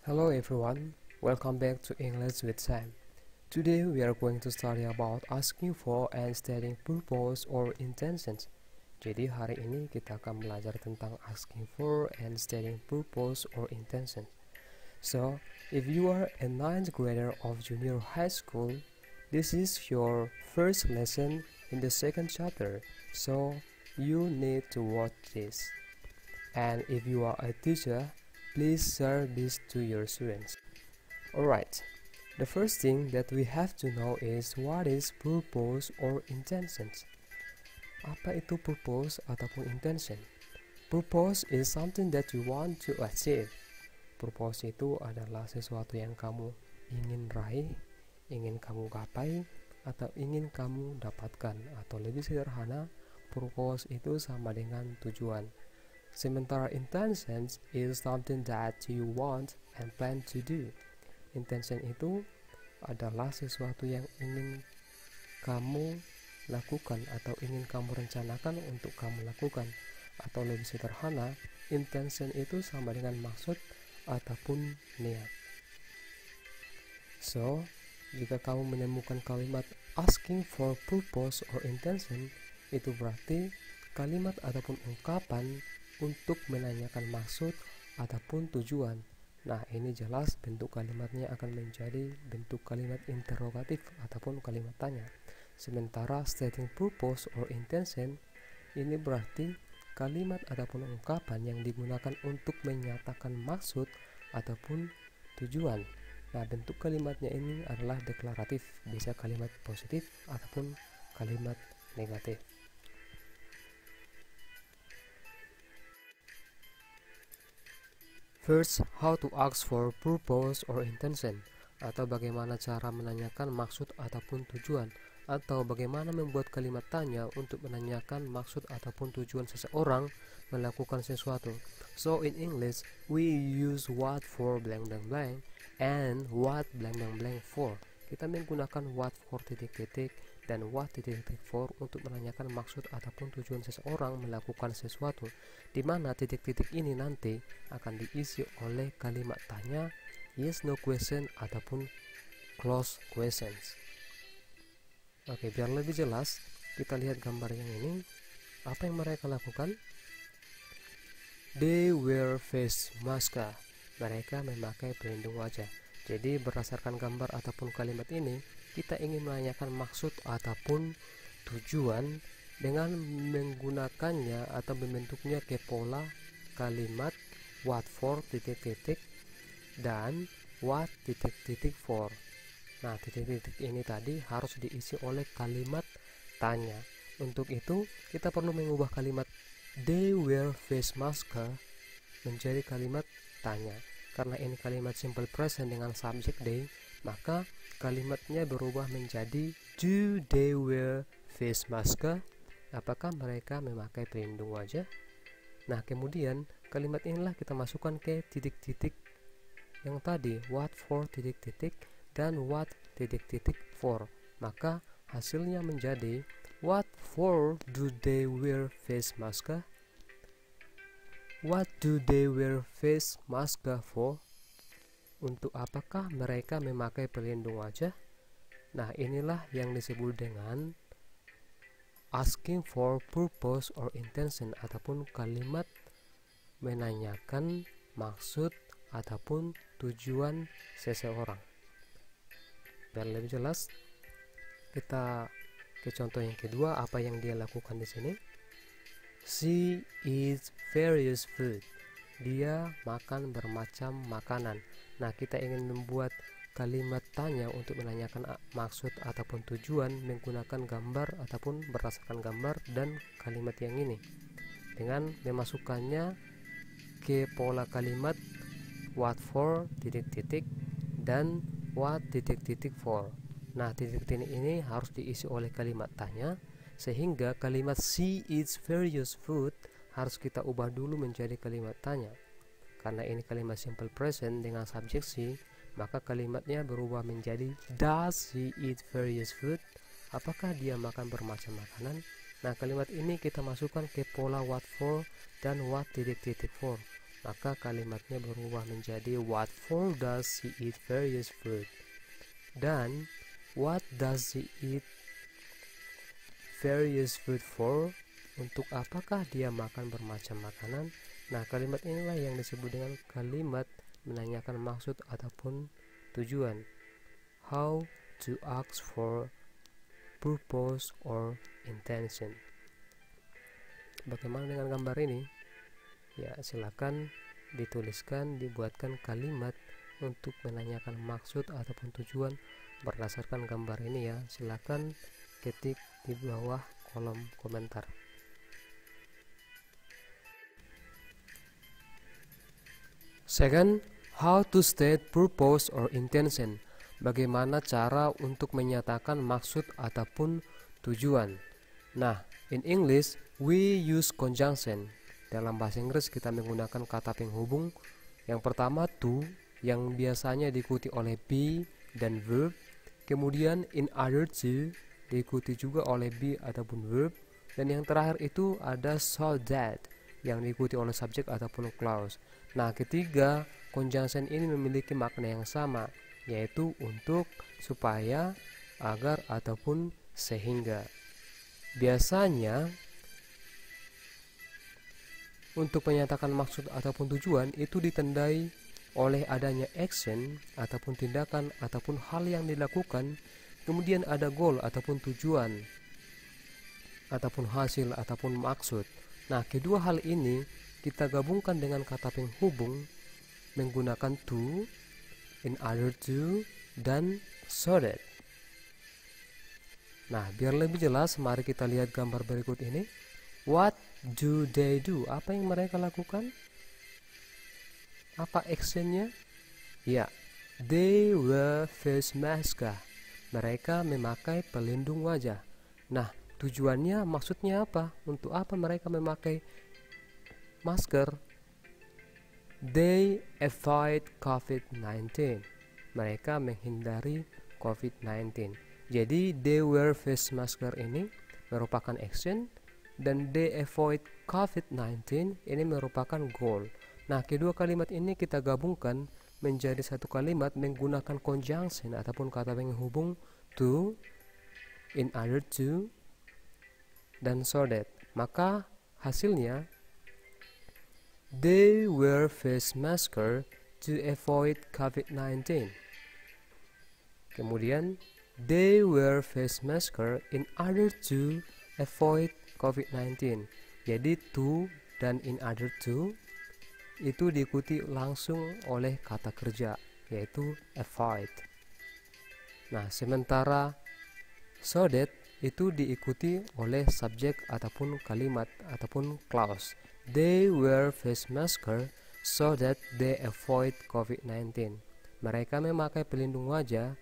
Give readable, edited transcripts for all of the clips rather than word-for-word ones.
Hello everyone, welcome back to English with Sam. Today we are going to study about asking for and stating purpose or intentions. Jadi hari ini kita akan belajar tentang asking for and stating purpose or intentions. So, if you are a ninth grader of junior high school, this is your first lesson in the second chapter, so you need to watch this. And if you are a teacher, please share this to your students. Alright, the first thing that we have to know is what is purpose or intentions. Apa itu purpose ataupun intention? Purpose is something that you want to achieve. Purpose itu adalah sesuatu yang kamu ingin raih, ingin kamu gapai, atau ingin kamu dapatkan. Atau lebih sederhana, purpose itu sama dengan tujuan. Sementara intentions is something that you want and plan to do. Intention itu adalah sesuatu yang ingin kamu lakukan atau ingin kamu rencanakan untuk kamu lakukan. Atau lebih sederhana, intention itu sama dengan maksud ataupun niat. So, jika kamu menemukan kalimat asking for purpose or intention, itu berarti kalimat ataupun ungkapan untuk menanyakan maksud ataupun tujuan. Nah, ini jelas bentuk kalimatnya akan menjadi bentuk kalimat interrogatif ataupun kalimat tanya. Sementara stating purpose or intention ini berarti kalimat ataupun ungkapan yang digunakan untuk menyatakan maksud ataupun tujuan. Nah, bentuk kalimatnya ini adalah deklaratif, bisa kalimat positif ataupun kalimat negatif. First, how to ask for purpose or intention, atau bagaimana cara menanyakan maksud ataupun tujuan, atau bagaimana membuat kalimat tanya untuk menanyakan maksud ataupun tujuan seseorang melakukan sesuatu. So in English, we use what for blank blank blank and what blank blank blank for. Kita menggunakan what for titik-titik dan what titik-titik for untuk menanyakan maksud ataupun tujuan seseorang melakukan sesuatu, di mana titik-titik ini nanti akan diisi oleh kalimat tanya, yes no question ataupun close questions. Oke, biar lebih jelas, kita lihat gambar yang ini. Apa yang mereka lakukan? They wear face mask. Mereka memakai pelindung wajah. Jadi berdasarkan gambar ataupun kalimat ini, kita ingin menanyakan maksud ataupun tujuan dengan menggunakannya atau membentuknya ke pola kalimat what for titik-titik dan what titik-titik for. Nah, titik-titik ini tadi harus diisi oleh kalimat tanya. Untuk itu, kita perlu mengubah kalimat they wear face mask menjadi kalimat tanya. Karena ini kalimat simple present dengan subjek they, maka kalimatnya berubah menjadi do they wear face mask? Apakah mereka memakai pelindung wajah? Nah, kemudian kalimat inilah kita masukkan ke titik-titik yang tadi, what for titik-titik dan what titik-titik for. Maka hasilnya menjadi what for do they wear face mask? What do they wear face mask for? Untuk apakah mereka memakai pelindung wajah? Nah, inilah yang disebut dengan asking for purpose or intention ataupun kalimat menanyakan maksud ataupun tujuan seseorang. Biar lebih jelas, kita ke contoh yang kedua. Apa yang dia lakukan di sini? She eats various food. Dia makan bermacam makanan. Nah, kita ingin membuat kalimat tanya untuk menanyakan maksud ataupun tujuan menggunakan gambar ataupun berdasarkan gambar dan kalimat yang ini dengan memasukkannya ke pola kalimat what for titik-titik dan what titik-titik for. Nah, titik-titik ini harus diisi oleh kalimat tanya, sehingga kalimat she eats various food harus kita ubah dulu menjadi kalimat tanya. Karena ini kalimat simple present dengan subjek she, maka kalimatnya berubah menjadi does she eat various food? Apakah dia makan bermacam makanan? Nah, kalimat ini kita masukkan ke pola what for dan what titik-titik for. maka kalimatnya berubah menjadi what for does she eat various food, dan what does she eat various food for, untuk apakah dia makan bermacam makanan. Nah, kalimat inilah yang disebut dengan kalimat menanyakan maksud ataupun tujuan. How to ask for purpose or intention. Bagaimana dengan gambar ini? Ya, silakan dituliskan, dibuatkan kalimat untuk menanyakan maksud ataupun tujuan berdasarkan gambar ini ya. Silakan ketik di bawah kolom komentar. Second, how to state purpose or intention. Bagaimana cara untuk menyatakan maksud ataupun tujuan. Nah, in English we use conjunction. Dalam bahasa Inggris kita menggunakan kata penghubung. Yang pertama to, yang biasanya diikuti oleh be dan verb. Kemudian in order to, diikuti juga oleh be ataupun verb. Dan yang terakhir itu ada so that, yang diikuti oleh subjek ataupun clause. Nah, ketiga conjunction ini memiliki makna yang sama, yaitu untuk, supaya, agar, ataupun sehingga. Biasanya untuk menyatakan maksud ataupun tujuan itu ditandai oleh adanya action ataupun tindakan ataupun hal yang dilakukan, kemudian ada goal ataupun tujuan ataupun hasil ataupun maksud. Nah, kedua hal ini kita gabungkan dengan kata penghubung menggunakan to, in order to, dan so that. Nah, biar lebih jelas, mari kita lihat gambar berikut ini. What do they do? Apa yang mereka lakukan? Apa actionnya? Ya, they wear face mask. Mereka memakai pelindung wajah. Nah, tujuannya, maksudnya apa? Untuk apa mereka memakai masker? They avoid COVID-19. Mereka menghindari COVID-19. Jadi they wear face masker ini merupakan action, dan they avoid COVID-19 ini merupakan goal. Nah, kedua kalimat ini kita gabungkan menjadi satu kalimat menggunakan conjunction ataupun kata penghubung to, in order to, dan so that. Maka hasilnya they wear face masker to avoid COVID-19. Kemudian they wear face masker in order to avoid COVID-19. Jadi to dan in order to itu diikuti langsung oleh kata kerja, yaitu avoid. Nah, sementara so that itu diikuti oleh subjek ataupun kalimat ataupun clause. They wear face masker so that they avoid COVID-19. Mereka memakai pelindung wajah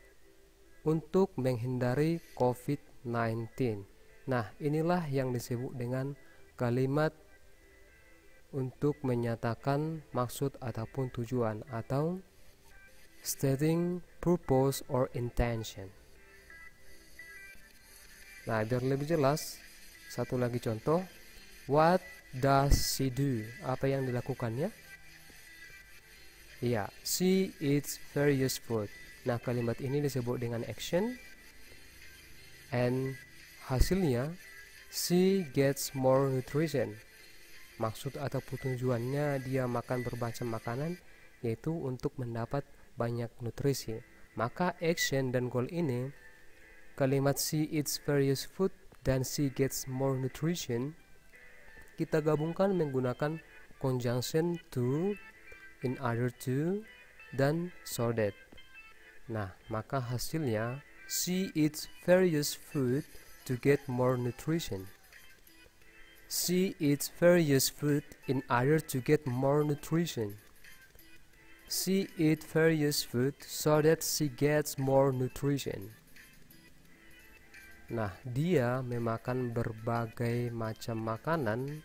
untuk menghindari COVID-19. Nah, inilah yang disebut dengan kalimat untuk menyatakan maksud ataupun tujuan, atau stating purpose or intention. Nah, biar lebih jelas, satu lagi contoh. What does she do? Apa yang dilakukannya? Ya, she eats various food. Nah, kalimat ini disebut dengan action, and hasilnya she gets more nutrition. Maksud atau tujuannya dia makan bermacam makanan, yaitu untuk mendapat banyak nutrisi. Maka action dan goal ini, kalimat she eats various food dan she gets more nutrition, kita gabungkan menggunakan conjunction to, in order to, dan so that. Nah, maka hasilnya she eats various food to get more nutrition. She eats various food in order to get more nutrition. She eats various food so that she gets more nutrition. Nah, dia memakan berbagai macam makanan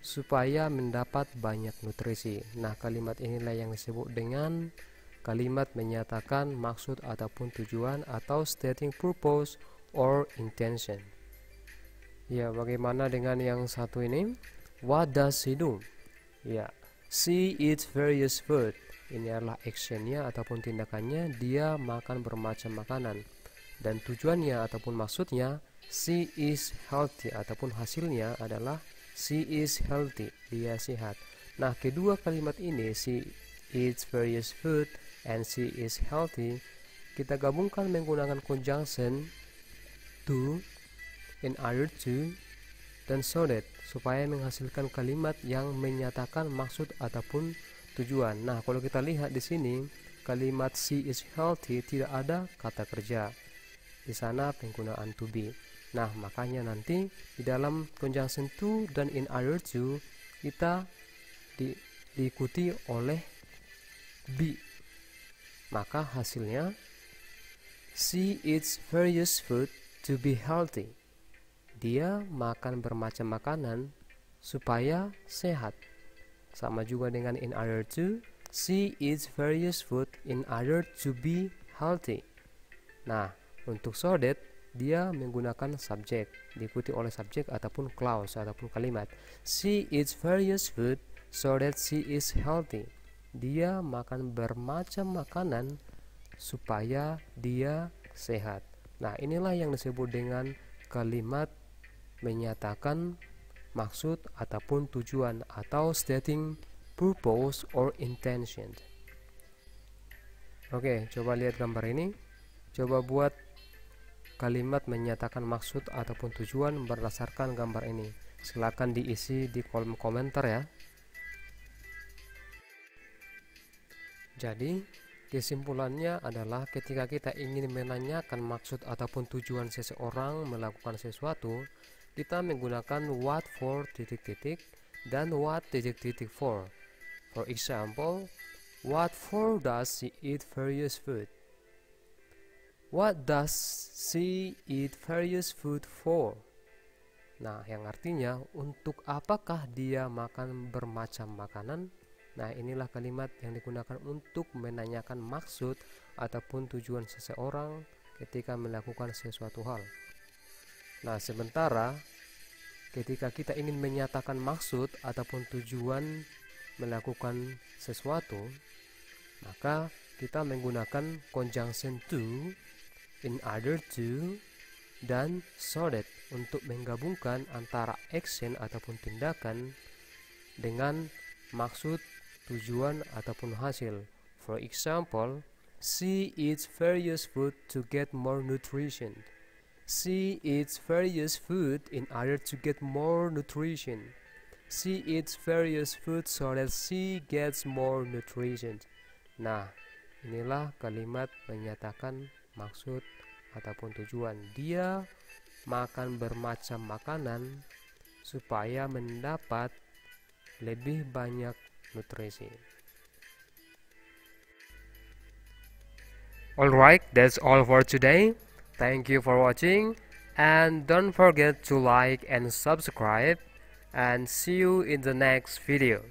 supaya mendapat banyak nutrisi. Nah, kalimat inilah yang disebut dengan kalimat menyatakan maksud ataupun tujuan, atau stating purpose or intention. Ya, bagaimana dengan yang satu ini? What does she do? Ya, She eats various food. Ini adalah actionnya ataupun tindakannya, dia makan bermacam makanan. Dan tujuannya ataupun maksudnya, she is healthy ataupun hasilnya adalah she is healthy, dia sehat. Nah, kedua kalimat ini, she eats various food and she is healthy, kita gabungkan menggunakan conjunction to, in order to, dan so that, supaya menghasilkan kalimat yang menyatakan maksud ataupun tujuan. Nah, kalau kita lihat di sini, kalimat she is healthy tidak ada kata kerja. Di sana penggunaan to be. Nah, makanya nanti di dalam conjunction to dan in order to kita diikuti oleh be. Maka hasilnya she eats various food to be healthy. Dia makan bermacam makanan supaya sehat. Sama juga dengan in order to, she eats various food in order to be healthy. Nah, untuk so that dia menggunakan subjek, diikuti oleh subjek ataupun clause ataupun kalimat. She eats various food so that she is healthy. Dia makan bermacam makanan supaya dia sehat. Nah, inilah yang disebut dengan kalimat menyatakan maksud ataupun tujuan atau stating purpose or intention. Oke, coba lihat gambar ini. Coba buat kalimat menyatakan maksud ataupun tujuan berdasarkan gambar ini. Silakan diisi di kolom komentar ya. Jadi, kesimpulannya adalah ketika kita ingin menanyakan maksud ataupun tujuan seseorang melakukan sesuatu, kita menggunakan what for titik-titik dan what titik-titik for. For example, what for does she eat various food? What does she eat various food for? Nah, yang artinya untuk apakah dia makan bermacam makanan? Nah, inilah kalimat yang digunakan untuk menanyakan maksud ataupun tujuan seseorang ketika melakukan sesuatu hal. Nah, sementara ketika kita ingin menyatakan maksud ataupun tujuan melakukan sesuatu, maka kita menggunakan conjunction to, in order to, dan so that untuk menggabungkan antara action ataupun tindakan dengan maksud, tujuan ataupun hasil. For example, she eats various food to get more nutrition. She eats various food in order to get more nutrition. She eats various food so that she gets more nutrition. Nah, inilah kalimat menyatakan maksud ataupun tujuan. Dia makan bermacam makanan supaya mendapat lebih banyak nutrisi. Alright, that's all for today. Thank you for watching and don't forget to like and subscribe and see you in the next video.